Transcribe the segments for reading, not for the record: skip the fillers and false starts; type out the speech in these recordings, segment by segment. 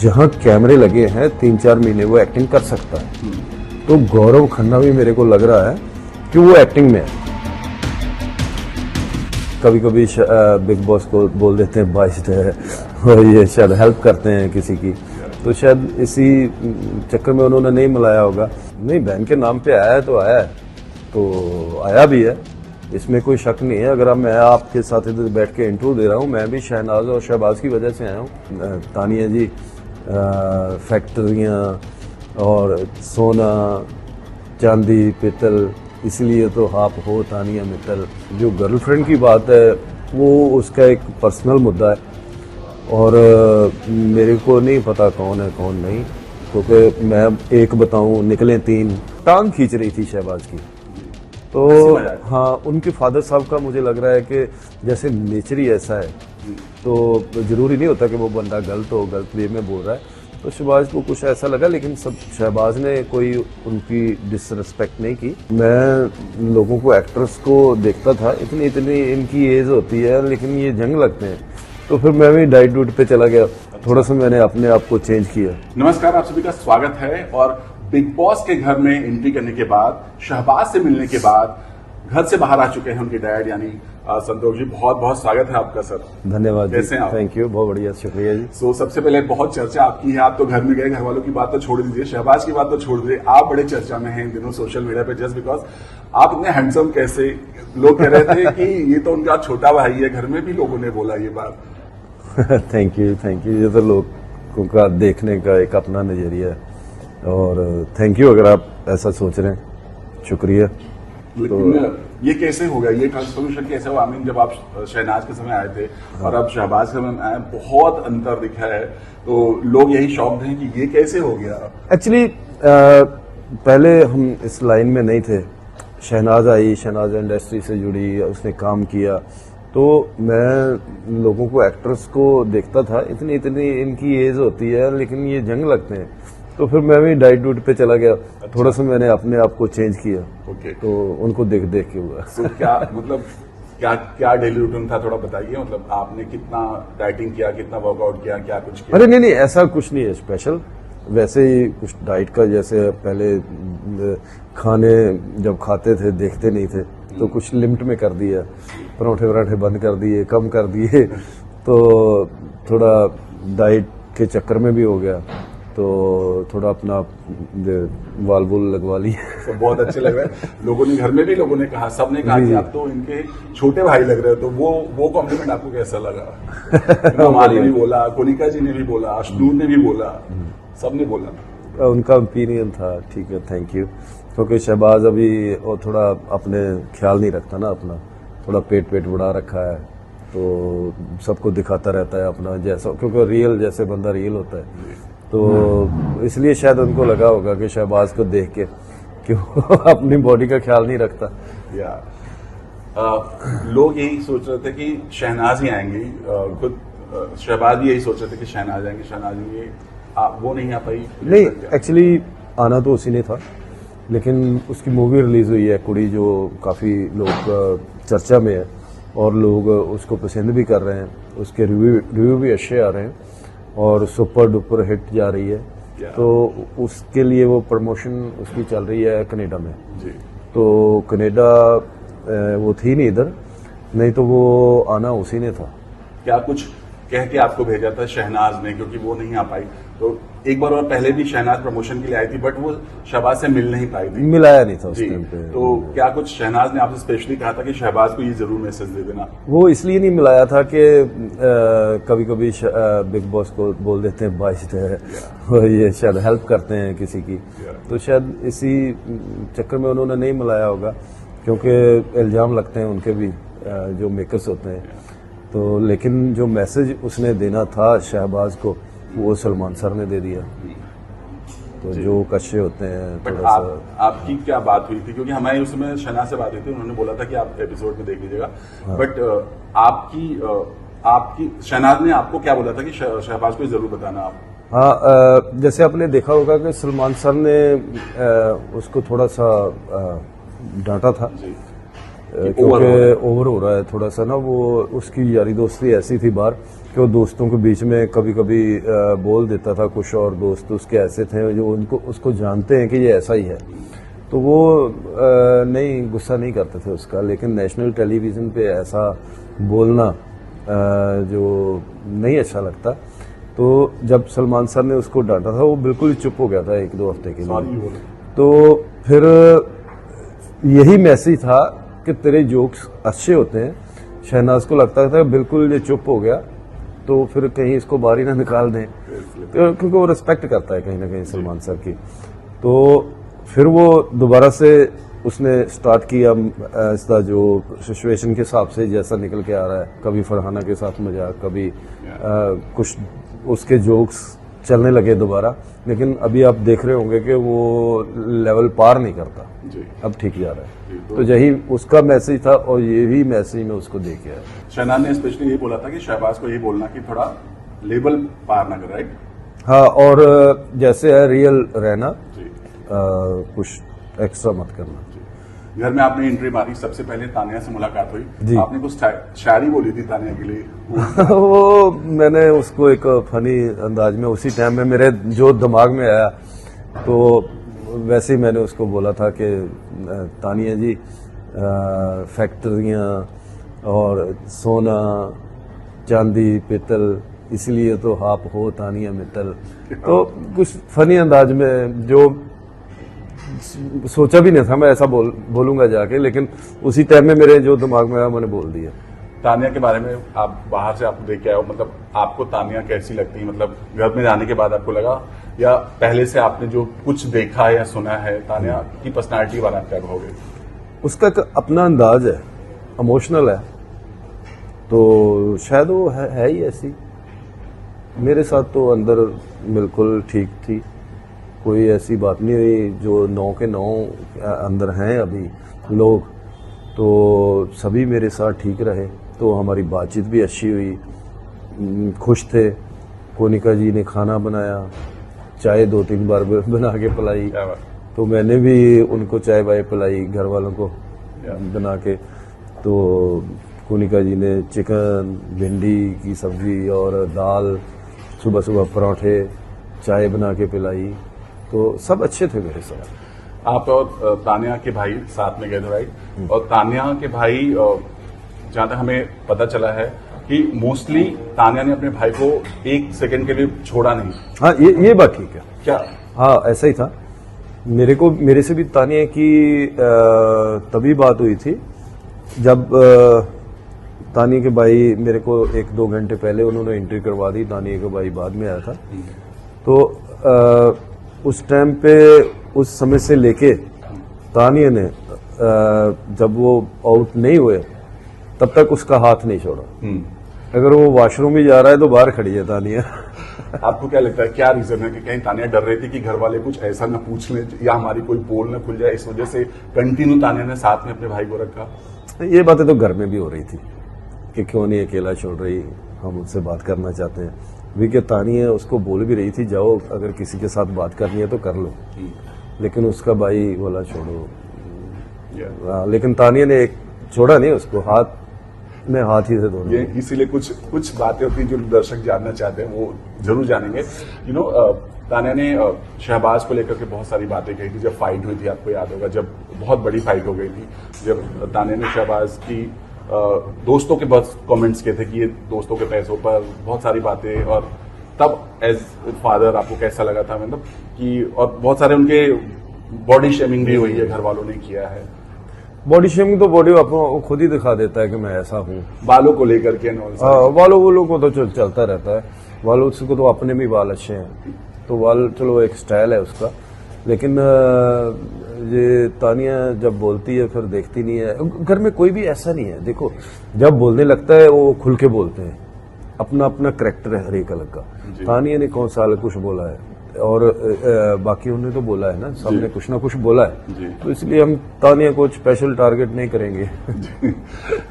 जहाँ कैमरे लगे हैं 3-4 महीने वो एक्टिंग कर सकता है। तो गौरव खन्ना भी मेरे को लग रहा है कि वो एक्टिंग में है। कभी कभी बिग बॉस को बोल देते हैं बाइस्ड है और ये शायद हेल्प करते हैं किसी की, तो शायद इसी चक्कर में उन्होंने नहीं मिलाया होगा। नहीं, बहन के नाम पे आया है तो आया है, तो आया भी है, इसमें कोई शक नहीं है। अगर मैं आपके साथ इधर बैठ के इंटरव्यू दे रहा हूँ, मैं भी शहनाज और शहबाज की वजह से आया हूँ। तानिया जी फैक्ट्रियाँ और सोना चांदी पित्तल, इसलिए तो आप हो तानिया मित्तल। जो गर्लफ्रेंड की बात है वो उसका एक पर्सनल मुद्दा है और मेरे को नहीं पता कौन है कौन नहीं, क्योंकि मैं एक बताऊं निकले 3 टांग खींच रही थी शहबाज की। तो हाँ, उनके फादर साहब का मुझे लग रहा है कि जैसे नेचर ही ऐसा है, तो जरूरी नहीं होता कि वो बंदा गलत हो, गलत वे में बोल रहा है। तो शहबाज को कुछ ऐसा लगा, लेकिन सब शहबाज ने कोई उनकी डिसरिस्पेक्ट नहीं की। मैं लोगों को, एक्टर्स को देखता था, इतनी इतनी इनकी एज होती है लेकिन ये जंग लगते हैं, तो फिर मैं भी डाइट डूट पे चला गया। थोड़ा सा मैंने अपने आप को चेंज किया। नमस्कार, आप सभी का स्वागत है। और बिग बॉस के घर में एंट्री करने के बाद, शहबाज से मिलने के बाद घर से बाहर आ चुके हैं उनके डैड यानी संतोष जी। बहुत बहुत स्वागत है आपका सर। धन्यवाद। कैसे हैं आप? थैंक यू, बहुत बढ़िया, शुक्रिया जी। सबसे पहले बहुत चर्चा आपकी है, आप तो घर में गए, घर वालों की बात तो छोड़ दीजिए, शहबाज की बात तो छोड़ दीजिए, आप बड़े चर्चा में हैं इन दिनों सोशल मीडिया पे, जस्ट बिकॉज आप इतने हैंडसम। कैसे लोग कह रहे थे कि ये तो उनका छोटा भाई है, घर में भी लोगों ने बोला ये बात। Thank you, thank you. ये तो लोगों का देखने का एक अपना नजरिया है और थैंक यू अगर आप ऐसा सोच रहे हैं, शुक्रिया। लेकिन ये कैसे हो गया, ये ट्रांसफॉर्मेशन कैसे हुआ? आई मीन, जब आप शहनाज के समय आए थे और अब शहबाज के समय आए, बहुत अंतर दिखा है, तो लोग यही शॉक्ड हैं कि ये कैसे हो गया। एक्चुअली पहले हम इस लाइन में नहीं थे। शहनाज आई, शहनाज इंडस्ट्री से जुड़ी, उसने काम किया, तो मैं लोगों को, एक्टर्स को देखता था, इतनी इतनी इनकी एज होती है लेकिन ये जंग लगते हैं, तो फिर मैं भी डाइट डूट पे चला गया। थोड़ा सा मैंने अपने आप को चेंज किया। तो उनको देख देख के हुआ। तो क्या मतलब क्या डेली रूटीन था, थोड़ा बताइए। मतलब आपने कितना डाइटिंग किया, कितना वर्कआउट किया, क्या कुछ किया? अरे नहीं, ऐसा कुछ नहीं है स्पेशल। वैसे ही कुछ डाइट का, जैसे पहले खाने जब खाते थे देखते नहीं थे, तो कुछ लिमिट में कर दिया, पराठे वराठे बंद कर दिए, कम कर दिए, तो थोड़ा डाइट के चक्कर में भी हो गया, तो थोड़ा अपना वाल वूल लगवा ली। तो बहुत अच्छे लग रहे हैं। लोगों ने, घर में भी लोगों ने कहा, सबने कहा कि आप तो इनके छोटे भाई लग रहे हो, तो वो कॉम्प्लीमेंट आपको कैसा लगा? हमारे ने भी बोला, कोनिका जी ने भी बोला, अशनूर ने भी बोला, सबने बोला। उनका ओपिनियन था, ठीक है, थैंक यू। क्योंकि शहबाज अभी वो थोड़ा अपने ख्याल नहीं रखता ना, अपना थोड़ा पेट बढ़ा रखा है, तो सबको दिखाता रहता है अपना जैसा, क्योंकि रियल जैसे बंदा रियल होता है, तो इसलिए शायद उनको लगा होगा कि शहबाज को देख के कि वो अपनी बॉडी का ख्याल नहीं रखता। लोग यही सोच रहे थे कि शहनाज ही आएंगी, खुद शहबाज भी यही सोच रहे थे कि शहनाज आएंगे, शहनाज आएंगे, वो नहीं आ पाई। नहीं, एक्चुअली आना तो उसी ने था, लेकिन उसकी मूवी रिलीज हुई है कुड़ी, जो काफ़ी लोग चर्चा में है और लोग उसको पसंद भी कर रहे हैं, उसके रिव्यू भी अच्छे आ रहे हैं और सुपर डुपर हिट जा रही है। तो उसके लिए वो प्रमोशन उसकी चल रही है कनाडा में जी। तो कनाडा वो थी नहीं इधर, नहीं तो वो आना उसी ने था। क्या कुछ कह के आपको भेजा था शहनाज ने, क्योंकि वो नहीं आ पाई? तो एक बार और पहले भी शहनाज प्रमोशन के लिए आई थी, बट वो शहबाज से मिल नहीं पाई थी, मिलाया नहीं था उस टाइम पे। तो क्या कुछ शहनाज ने आपसे स्पेशली कहा था कि शहबाज को ये जरूर मैसेज दे देना? वो इसलिए नहीं मिलाया था कि कभी कभी बिग बॉस को बोल देते हैं बाइस्ड है और ये शायद हेल्प करते हैं किसी की, तो शायद इसी चक्कर में उन्होंने नहीं मिलाया होगा, क्योंकि इल्जाम लगते हैं उनके भी, जो मेकर्स होते हैं। तो लेकिन जो मैसेज उसने देना था शहबाज को, वो सलमान सर ने दे दिया। तो जो कच्चे होते हैं थोड़ा सा। आपकी क्या बात हुई थी? क्योंकि हमारी उसमें शहनाज से बात हुई थी, उन्होंने बोला था कि आप एपिसोड में देख लीजिएगा। हाँ। बट आपकी शहनाज ने आपको क्या बोला था कि शहबाज को जरूर बताना आप? हाँ, जैसे आपने देखा होगा कि सलमान सर ने उसको थोड़ा सा डांटा था, क्योंकि ओवर हो रहा है थोड़ा सा ना, वो उसकी यारी दोस्ती ऐसी थी बाहर कि वो दोस्तों के बीच में कभी कभी बोल देता था कुछ, और दोस्त उसके ऐसे थे जो उनको उसको जानते हैं कि ये ऐसा ही है, तो वो नहीं, गुस्सा नहीं करते थे उसका। लेकिन नेशनल टेलीविज़न पे ऐसा बोलना जो नहीं अच्छा लगता, तो जब सलमान सर ने उसको डांटा था वो बिल्कुल ही चुप हो गया था 1-2 हफ्ते के लिए। तो फिर यही मैसेज था कि तेरे जोक्स अच्छे होते हैं। शहनाज को लगता था बिल्कुल ये चुप हो गया तो फिर कहीं इसको बाहर ही ना निकाल दें, क्योंकि वो रिस्पेक्ट करता है कहीं ना कहीं सलमान सर की। तो फिर वो दोबारा से उसने स्टार्ट किया इसका जो सिचुएशन के हिसाब से जैसा निकल के आ रहा है, कभी फरहाना के साथ मजाक, कभी कुछ उसके जोक्स चलने लगे दोबारा। लेकिन अभी आप देख रहे होंगे कि वो लेवल पार नहीं करता जी। अब ठीक जा रहा है। तो यही उसका मैसेज था और यही मैसेज में उसको दे के आया। शहनाज ने स्पेशली ये बोला था कि शहबाज को ये बोलना कि थोड़ा लेवल पार ना करे, राइट? हाँ, और जैसे है रियल रहना जी। कुछ एक्स्ट्रा मत करना। घर में आपने एंट्री मारी, सबसे पहले तानिया से मुलाकात हुई, आपने कुछ शायरी बोली थी तानिया के लिए। वो मैंने उसको एक फनी अंदाज में उसी टाइम में मेरे जो दिमाग में आया, तो वैसे ही मैंने उसको बोला था कि तानिया जी, फैक्ट्रियाँ और सोना चांदी पीतल, इसलिए तो आप हो तानिया मित्तल। तो कुछ फनी अंदाज में, जो सोचा भी नहीं था मैं ऐसा बोलूंगा जाके, लेकिन उसी टाइम में मेरे जो दिमाग में आया मैंने बोल दिया। तानिया के बारे में आप बाहर से आपको देख के आए हो, मतलब आपको तानिया कैसी लगती है? मतलब घर में जाने के बाद आपको लगा, या पहले से आपने जो कुछ देखा है या सुना है तानिया की पर्सनालिटी के बारे में क्या कहोगे? उसका एक अपना अंदाज है, इमोशनल है, तो शायद वो है ही ऐसी। मेरे साथ तो अंदर बिल्कुल ठीक थी, कोई ऐसी बात नहीं हुई। जो 9 के 9 अंदर हैं अभी लोग, तो सभी मेरे साथ ठीक रहे, तो हमारी बातचीत भी अच्छी हुई, खुश थे। कोनिका जी ने खाना बनाया, चाय 2-3 बार बना के पिलाई, तो मैंने भी उनको चाय वाय पिलाई घर वालों को बना के। तो कोनिका जी ने चिकन, भिंडी की सब्जी और दाल, सुबह सुबह पराठे, चाय बना के पिलाई, तो सब अच्छे थे मेरे साथ। आप और तानिया के भाई साथ में गए थे, राइट? और तानिया के भाई, जहां तक हमें पता चला है कि मोस्टली तानिया ने अपने भाई को 1 सेकंड के लिए छोड़ा नहीं। हाँ, ये बात ठीक है। क्या? हाँ, ऐसा ही था। मेरे से भी तानिया की तभी बात हुई थी जब तानिया के भाई मेरे को 1-2 घंटे पहले उन्होंने एंट्री करवा दी। तानिया का भाई बाद में आया था, तो उस टाइम पे, उस समय से लेके तानिया ने जब वो आउट नहीं हुए तब तक उसका हाथ नहीं छोड़ा। अगर वो वॉशरूम भी जा रहा है तो बाहर खड़ी है तानिया। आपको क्या लगता है, क्या रीजन है कि कहीं तानिया डर रही थी कि घर वाले कुछ ऐसा ना पूछ लें या हमारी कोई पोल ना खुल जाए, इस वजह से कंटिन्यू तानिया ने साथ में अपने भाई को रखा? ये बातें तो घर में भी हो रही थी कि क्यों नहीं अकेला छोड़ रही, हम उससे बात करना चाहते हैं। वी तानिया उसको बोल भी रही थी, जाओ अगर किसी के साथ बात करनी है तो कर लो, लेकिन उसका भाई बोला छोड़ो। लेकिन तानिया ने एक छोड़ा नहीं उसको, हाथ में हाथ ही थे दोनों। ये इसीलिए कुछ बातें होती हैं जो दर्शक जानना चाहते हैं, वो जरूर जानेंगे। तानिया ने शहबाज को लेकर के बहुत सारी बातें कही थी। जब फाइट हुई थी, आपको याद होगा, जब बहुत बड़ी फाइट हो गई थी, जब तानिया ने शहबाज की दोस्तों के बस कमेंट्स किए थे कि ये दोस्तों के पैसों पर, बहुत सारी बातें, और तब एज फादर आपको कैसा लगा था? मतलब कि और बहुत सारे उनके बॉडी शेमिंग भी हुई है, घर वालों ने किया है। बॉडी शेमिंग तो बॉडी अपना खुद ही दिखा देता है कि मैं ऐसा हूँ। बालों को लेकर के बालों को तो चलता रहता है। बालों को तो अपने भी बाल अच्छे हैं, तो बाल चलो एक स्टाइल है उसका। लेकिन ये तानिया जब बोलती है फिर देखती नहीं है। घर में कोई भी ऐसा नहीं है, देखो जब बोलने लगता है वो खुल के बोलते हैं, अपना अपना करैक्टर है हर एक अलग का। तानिया ने कौन साल कुछ बोला है, और बाकी उन्होंने तो बोला है ना, सबने कुछ ना कुछ बोला है, तो इसलिए हम तानिया को स्पेशल टारगेट नहीं करेंगे।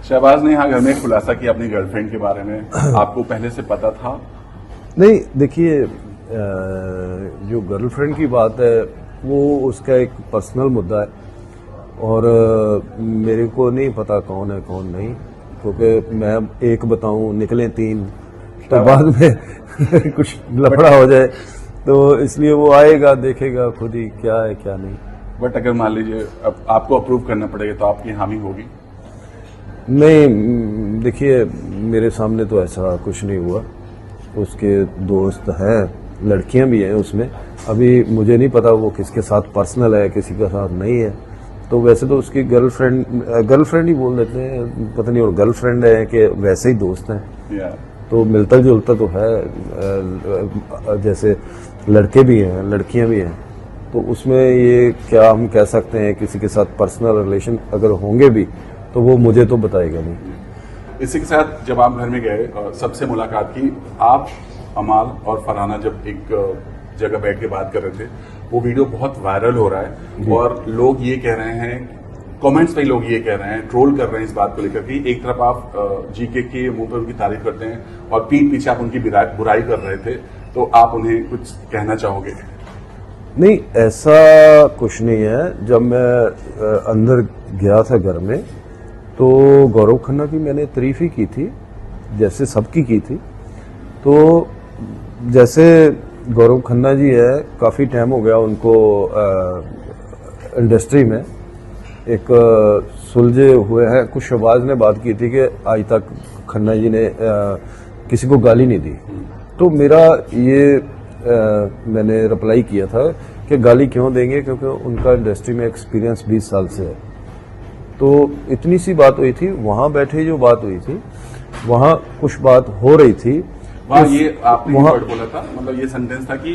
शहबाज ने यहाँ घर में खुलासा किया अपनी गर्लफ्रेंड के बारे में, आपको पहले से पता था? नहीं, देखिए जो गर्लफ्रेंड की बात है वो उसका एक पर्सनल मुद्दा है, और मेरे को नहीं पता कौन है कौन नहीं, क्योंकि मैं एक बताऊं निकले 3, तो बाद में कुछ लफड़ा हो जाए, तो इसलिए वो आएगा, देखेगा खुद ही क्या है क्या नहीं। बट अगर मान लीजिए अब आपको अप्रूव करना पड़ेगा तो आपकी हामी होगी? नहीं, देखिए मेरे सामने तो ऐसा कुछ नहीं हुआ। उसके दोस्त हैं, लड़कियां भी हैं उसमें। अभी मुझे नहीं पता वो किसके साथ पर्सनल है, किसी के साथ नहीं है। तो वैसे तो उसकी गर्लफ्रेंड ही बोल देते हैं, पता नहीं और गर्लफ्रेंड है कि वैसे ही दोस्त हैं। तो मिलता जुलता तो है, जैसे लड़के भी हैं लड़कियां भी हैं। तो उसमें ये क्या हम कह सकते हैं, किसी के साथ पर्सनल रिलेशन अगर होंगे भी तो वो मुझे तो बताएगा नहीं। इसी के साथ जब आप घर में गए सबसे मुलाकात की, आप, अमाल और फरहाना जब एक जगह बैठ के बात कर रहे थे, वो वीडियो बहुत वायरल हो रहा है और लोग ये कह रहे हैं, कमेंट्स पे लोग ये कह रहे हैं, ट्रोल कर रहे हैं इस बात को लेकर कि एक तरफ आप जीके के मुंह पर उनकी तारीफ करते हैं और पीठ पीछे आप उनकी बुराई कर रहे थे, तो आप उन्हें कुछ कहना चाहोगे? नहीं, ऐसा कुछ नहीं है। जब मैं अंदर गया था घर में तो गौरव खन्ना की मैंने तारीफ ही की थी, जैसे सबकी की थी। तो जैसे गौरव खन्ना जी है, काफ़ी टाइम हो गया उनको इंडस्ट्री में, एक सुलझे हुए हैं। कुछ शहबाज ने बात की थी कि आज तक खन्ना जी ने किसी को गाली नहीं दी। तो मेरा ये मैंने रिप्लाई किया था कि गाली क्यों देंगे, क्योंकि उनका इंडस्ट्री में एक्सपीरियंस 20 साल से है। तो इतनी सी बात हुई थी, वहां बैठे जो बात हुई थी, वहां कुछ बात हो रही थी। वहाँ ये आपने वर्ड बोला था, मतलब ये सेंटेंस था कि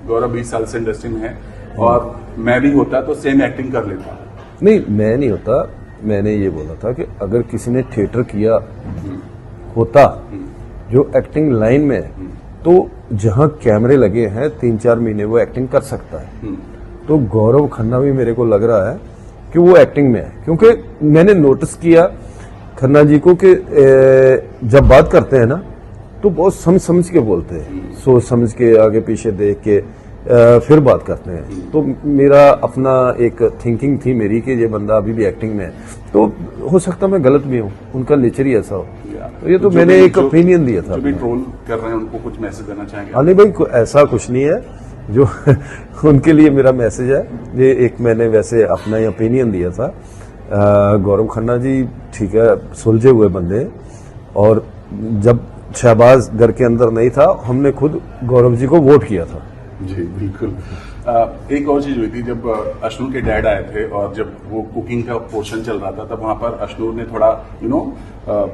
गौरव 20 साल से इंडस्ट्री में है और मैं भी होता तो सेम एक्टिंग कर लेता। नहीं, मैं नहीं होता, मैंने ये बोला था कि अगर किसी ने थिएटर किया होता जो एक्टिंग लाइन में है, तो जहां कैमरे लगे हैं 3-4 महीने वो एक्टिंग कर सकता है। तो गौरव खन्ना भी मेरे को लग रहा है कि वो एक्टिंग में है, क्योंकि मैंने नोटिस किया खन्ना जी को कि जब बात करते हैं ना तो बहुत समझ के बोलते हैं, सोच समझ के, आगे पीछे देख के फिर बात करते हैं। तो मेरा अपना एक थिंकिंग थी मेरी कि ये बंदा अभी भी एक्टिंग में है, तो हो सकता मैं गलत भी हूँ, उनका नेचर ही ऐसा हो। तो ये तो मैंने एक ओपिनियन दिया था। जो भी ट्रोल कर रहे हैं उनको कुछ मैसेज देना चाहेंगे? अली भाई, ऐसा कुछ नहीं है जो उनके लिए मेरा मैसेज है। ये एक मैंने वैसे अपना ही ओपिनियन दिया था। गौरव खन्ना जी ठीक है, सुलझे हुए बंदे, और जब शहबाज घर के अंदर नहीं था, हमने खुद गौरव जी को वोट किया था। जी बिल्कुल। एक और चीज हुई थी, जब अशनूर के डैड आए थे और जब वो कुकिंग का पोर्शन चल रहा था, तब वहां पर अशनूर ने थोड़ा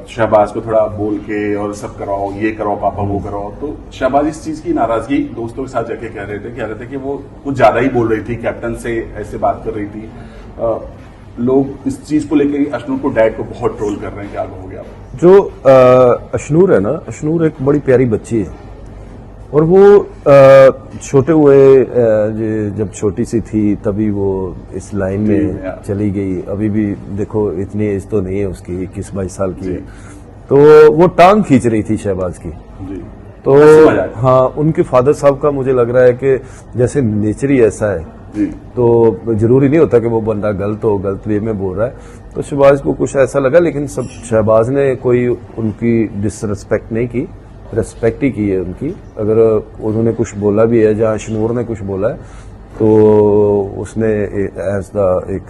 शहबाज को थोड़ा बोल के और सब कराओ, ये कराओ पापा, वो कराओ। तो शहबाज इस चीज की नाराजगी दोस्तों के साथ जाके कह रहे थे कि वो कुछ ज्यादा ही बोल रही थी, कैप्टन से ऐसे बात कर रही थी। लोग इस चीज को लेकर अशनूर को, डैड को बहुत ट्रोल कर रहे हैं, क्या हो गया? जो अशनूर है ना, अशनूर एक बड़ी प्यारी बच्ची है, और वो छोटे हुए जब छोटी सी थी तभी वो इस लाइन में चली गई। अभी भी देखो, इतनी एज तो नहीं है उसकी, 21-22 साल की है। तो वो टांग खींच रही थी शहबाज की। तो हाँ, उनके फादर साहब का मुझे लग रहा है कि जैसे नेचर ही ऐसा है, तो जरूरी नहीं होता कि वो बंदा गलत वे में बोल रहा है। तो शहबाज को कुछ ऐसा लगा, लेकिन सब शहबाज ने कोई उनकी डिसरिस्पेक्ट नहीं की, रेस्पेक्ट ही की है उनकी। अगर उन्होंने कुछ बोला भी है, जहाँ अशनूर ने कुछ बोला है, तो उसने एज द एक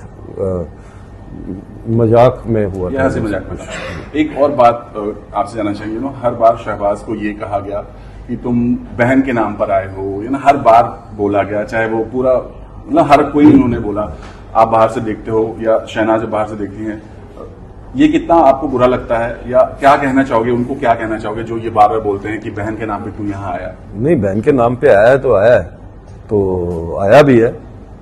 मजाक में हुआ था। मजाक में। एक और बात आपसे जानना चाहिए, हर बार शहबाज को ये कहा गया कि तुम बहन के नाम पर आए हो, हर बार बोला गया, चाहे वो पूरा मतलब हर कोई उन्होंने बोला। आप बाहर से देखते हो या शहनाज बाहर से देखती हैं, ये कितना आपको बुरा लगता है, या क्या कहना चाहोगे उनको, क्या कहना चाहोगे जो ये बार बार बोलते हैं कि बहन के नाम पे तू यहाँ आया? नहीं, बहन के नाम पे आया है तो आया है, तो आया भी है,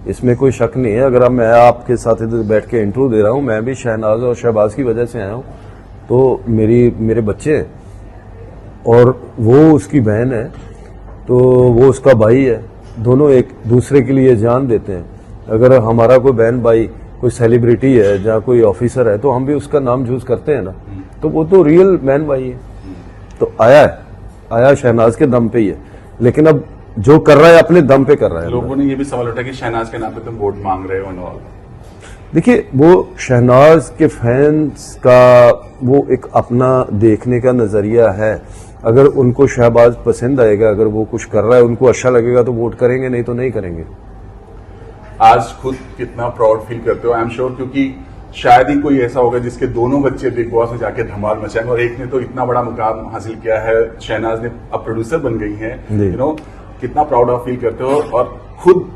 इसमें कोई शक नहीं है। अगर मैं आपके साथ इधर बैठ के इंटरव्यू दे रहा हूँ, मैं भी शहनाज और शहबाज की वजह से आया हूँ। तो मेरे बच्चे हैं और वो उसकी बहन है, तो वो उसका भाई है, दोनों एक दूसरे के लिए जान देते हैं। अगर हमारा कोई बहन भाई कोई सेलिब्रिटी है, जहाँ कोई ऑफिसर है, तो हम भी उसका नाम यूज करते हैं ना, तो वो तो रियल बहन भाई है। तो आया शहनाज के दम पे ही है, लेकिन अब जो कर रहा है अपने दम पे कर रहा है। लोगों ने ये भी सवाल उठाया कि शहनाज के नाम पे तुम वोट मांग रहे हो। देखिए, वो शहनाज के फैंस का वो एक अपना देखने का नजरिया है अगर उनको शहबाज पसंद आएगा, अगर वो कुछ कर रहा है उनको अच्छा लगेगा तो वोट करेंगे, नहीं तो नहीं करेंगे। आज खुद कितना प्राउड फील करते हो? आई एम श्योर, क्योंकि शायद ही कोई ऐसा होगा जिसके दोनों बच्चे बिग बॉस में जाके धमाल मचाएंगे, और एक ने तो इतना बड़ा मुकाम हासिल किया है, शहनाज ने अब प्रोड्यूसर बन गई हैं। यू नो, कितना प्राउड ऑफ फील करते हो, और खुद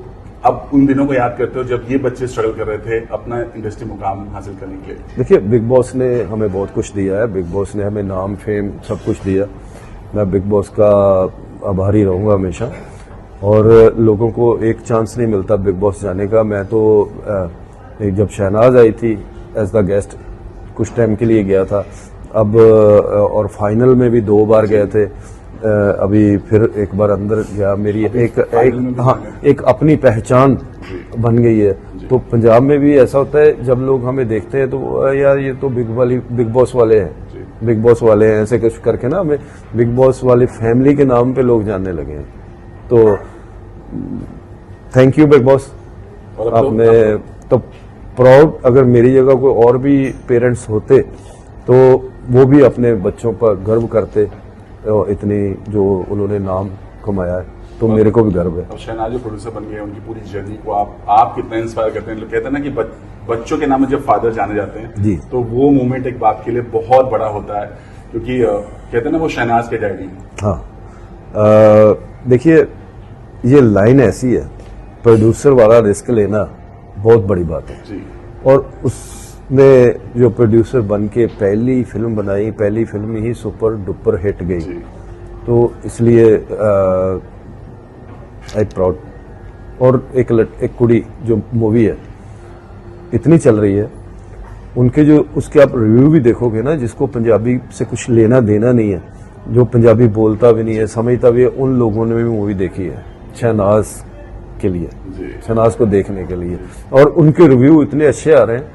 अब उन दिनों को याद करते हो जब ये बच्चे स्ट्रगल कर रहे थे अपना इंडस्ट्री मुकाम हासिल करने के लिए? देखिए, बिग बॉस ने हमें बहुत कुछ दिया है, बिग बॉस ने हमें नाम, फेम, सब कुछ दिया। मैं बिग बॉस का आभारी रहूंगा हमेशा, और लोगों को एक चांस नहीं मिलता बिग बॉस जाने का। मैं तो जब शहनाज आई थी एज द गेस्ट कुछ टाइम के लिए गया था, अब और फाइनल में भी 2 बार गए थे, अभी फिर एक बार अंदर गया। मेरी एक अपनी पहचान बन गई है। तो पंजाब में भी ऐसा होता है, जब लोग हमें देखते हैं तो यार ये तो बिग बॉस वाले हैं, बिग बॉस वाले हैं, ऐसे कुछ करके ना हमें बिग बॉस वाली फैमिली के नाम पे लोग जानने लगे हैं। तो थैंक यू बिग बॉस, आपने तो प्राउड। अगर मेरी जगह कोई और भी पेरेंट्स होते तो वो भी अपने बच्चों पर गर्व करते, इतनी जो उन्होंने नाम कमाया है, तो मेरे को भी गर्व है। अब शहनाज जो प्रोड्यूसर बन गए, उनकी पूरी जर्नी को आप कितना इंस्पायर करते हैं? लोग कहते हैं ना कि बच्चों के नाम में जब फादर जाने जाते हैं जी, तो वो मोमेंट एक बाप के लिए बहुत बड़ा होता है, क्योंकि कहते हैं ना वो शहनाज के डैडी। हाँ, देखिए ये लाइन ऐसी है, प्रोड्यूसर वाला रिस्क लेना बहुत बड़ी बात है जी। और उसने जो प्रोड्यूसर बन के पहली फिल्म बनाई, पहली फिल्म ही सुपर डुपर हिट गई, तो इसलिए आई प्राउड। और एक कुड़ी जो मूवी है इतनी चल रही है, उनके जो उसके आप रिव्यू भी देखोगे ना, जिसको पंजाबी से कुछ लेना देना नहीं है, जो पंजाबी बोलता भी नहीं है, समझता भी है, उन लोगों ने भी मूवी देखी है शहनाज के लिए, शहनाज को देखने के लिए, और उनके रिव्यू इतने अच्छे आ रहे हैं।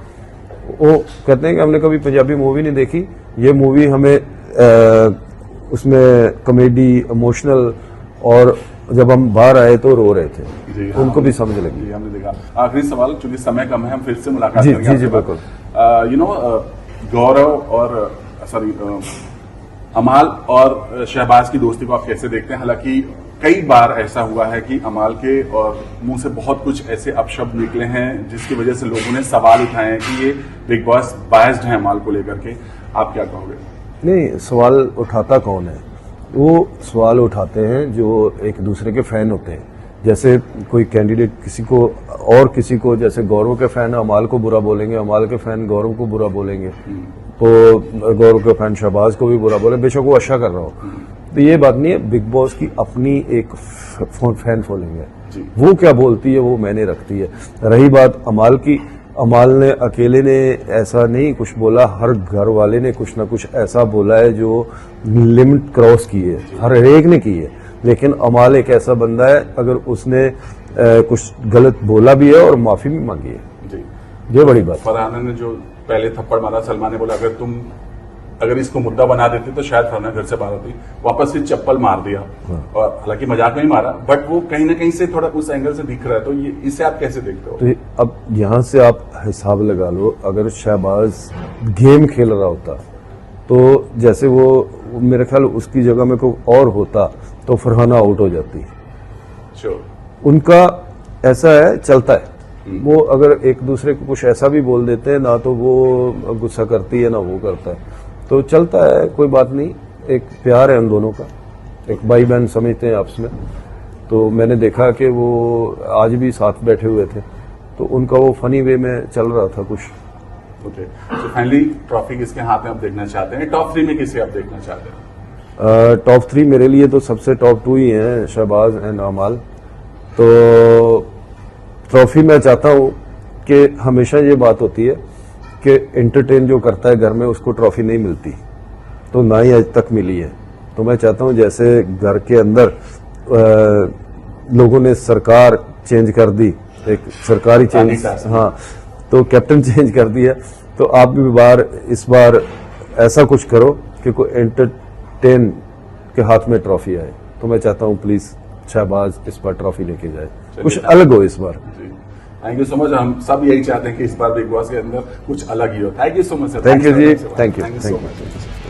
वो कहते हैं कि हमने कभी पंजाबी मूवी नहीं देखी, ये मूवी हमें उसमें कॉमेडी, इमोशनल, और जब हम बाहर आए तो रो रहे थे। हाँ, उनको भी समझ लगी। हमने देखा। आखिरी सवाल, क्योंकि समय कम है, हम फिर से मुलाकात जी करेंगे। जी बिल्कुल। यू नो, गौरव और अमाल और शहबाज की दोस्ती को आप कैसे देखते हैं? हालांकि कई बार ऐसा हुआ है कि अमाल के और मुंह से बहुत कुछ ऐसे अपशब्द निकले हैं जिसकी वजह से लोगों ने सवाल उठाए हैं कि ये बिग बॉस बायस्ड है अमाल को लेकर के। आप क्या कहोगे? नहीं, सवाल उठाता कौन है? वो सवाल उठाते हैं जो एक दूसरे के फैन होते हैं। जैसे कोई कैंडिडेट किसी को जैसे गौरव के फैन अमाल को बुरा बोलेंगे, अमाल के फैन गौरव को बुरा बोलेंगे, तो गौरव के फैन शहबाज को भी बुरा बोले, बेशक वो अच्छा कर रहा हो। तो ये बात नहीं है, बिग बॉस की अपनी एक फैन फॉलोइंग है, वो क्या बोलती है वो मैंने रखती है। रही बात अमाल की, अमाल ने अकेले ने ऐसा नहीं कुछ बोला, हर घर वाले ने कुछ ना कुछ ऐसा बोला है जो लिमिट क्रॉस की है, हर एक ने की है। लेकिन अमाल एक ऐसा बंदा है, अगर उसने कुछ गलत बोला भी है और माफी भी मांगी है जी, ये बड़ी बात। फरहाना ने जो पहले थप्पड़ मारा, सलमान ने बोला अगर इसको मुद्दा बना देते तो शायद फरहाना घर से बाहर होती, वापस से चप्पल मार दिया। और हालांकि मजाक में ही मारा, बट वो कहीं ना कहीं से थोड़ा उस एंगल से दिख रहा है, तो ये इसे आप कैसे देखते हो? तो अब यहाँ से आप हिसाब लगा लो, अगर शहबाज गेम खेल रहा होता तो जैसे वो मेरे ख्याल उसकी जगह में कोई और होता तो फरहाना आउट हो जाती। उनका ऐसा है, चलता है। वो अगर एक दूसरे को कुछ ऐसा भी बोल देते हैं ना, तो वो गुस्सा करती है ना वो करता है, तो चलता है, कोई बात नहीं। एक प्यार है उन दोनों का, एक भाई बहन समझते हैं आपस में। तो मैंने देखा कि वो आज भी साथ बैठे हुए थे, तो उनका वो फनी वे में चल रहा था कुछ। ओके, तो फाइनली ट्रॉफी किसके हाथ में आप देखना चाहते हैं? टॉप 3 में किसे आप देखना चाहते हैं? टॉप 3 मेरे लिए तो सबसे टॉप 2 ही हैं, शहबाज एंड अमाल। तो ट्रॉफी मैं चाहता हूं कि हमेशा ये बात होती है कि एंटरटेन जो करता है घर में उसको ट्रॉफी नहीं मिलती, तो ना ही आज तक मिली है। तो मैं चाहता हूं जैसे घर के अंदर लोगों ने सरकार चेंज कर दी, एक सरकारी चेंज, हाँ, तो कैप्टन चेंज कर दिया, तो आप भी इस बार ऐसा कुछ करो कि कोई एंटरटेन के हाथ में ट्रॉफी आए। तो मैं चाहता हूं प्लीज शहबाज इस बार ट्रॉफी लेके जाए, कुछ अलग हो इस बार। Thank you so much. हम सब यही चाहते हैं कि इस बार बिग बॉस के अंदर कुछ अलग ही हो। Thank you so much sir. Thank you जी, थैंक यू सो मच।